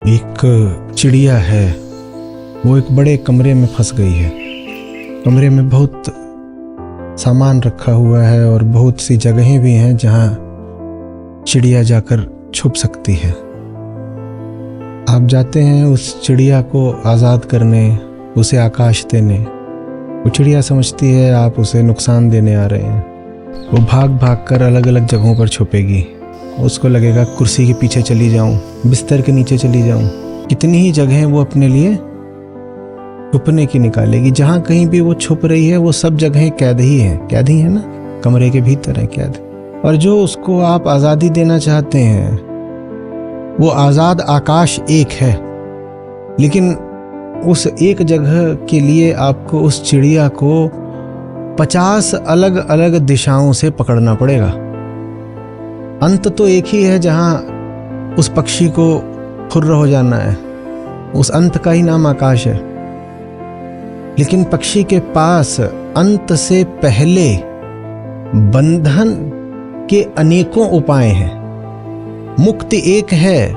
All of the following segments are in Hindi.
एक चिड़िया है, वो एक बड़े कमरे में फंस गई है। कमरे में बहुत सामान रखा हुआ है और बहुत सी जगहें भी हैं जहां चिड़िया जाकर छुप सकती है। आप जाते हैं उस चिड़िया को आज़ाद करने, उसे आकाश देने। वो चिड़िया समझती है आप उसे नुकसान देने आ रहे हैं। वो भाग भाग कर अलग अलग जगहों पर छुपेगी। उसको लगेगा कुर्सी के पीछे चली जाऊं, बिस्तर के नीचे चली जाऊं। कितनी ही जगहें वो अपने लिए छुपने की निकालेगी। जहां कहीं भी वो छुप रही है वो सब जगहें कैद ही हैं। कैद ही है ना, कमरे के भीतर है कैद। और जो उसको आप आज़ादी देना चाहते हैं वो आज़ाद आकाश एक है, लेकिन उस एक जगह के लिए आपको उस चिड़िया को 50 अलग अलग दिशाओं से पकड़ना पड़ेगा। अंत तो एक ही है जहां उस पक्षी को खुर्र हो जाना है। उस अंत का ही नाम आकाश है। लेकिन पक्षी के पास अंत से पहले बंधन के अनेकों उपाय हैं। मुक्ति एक है,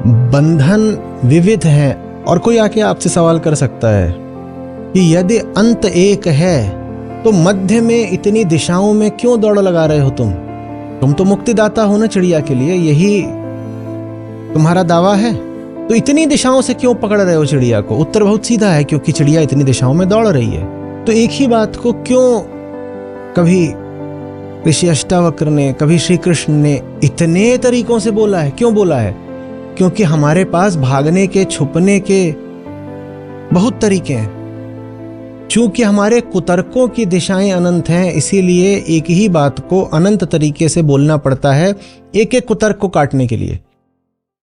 बंधन विविध है। और कोई आके आपसे सवाल कर सकता है कि यदि अंत एक है तो मध्य में इतनी दिशाओं में क्यों दौड़ लगा रहे हो तुम तो मुक्तिदाता हो ना चिड़िया के लिए, यही तुम्हारा दावा है। तो इतनी दिशाओं से क्यों पकड़ रहे हो चिड़िया को? उत्तर बहुत सीधा है, क्योंकि चिड़िया इतनी दिशाओं में दौड़ रही है। तो एक ही बात को क्यों कभी ऋषि अष्टावक्र ने, कभी श्री कृष्ण ने इतने तरीकों से बोला है? क्यों बोला है? क्योंकि हमारे पास भागने के, छुपने के बहुत तरीके हैं। चूंकि हमारे कुतर्कों की दिशाएं अनंत हैं, इसीलिए एक ही बात को अनंत तरीके से बोलना पड़ता है एक एक कुतर्क को काटने के लिए।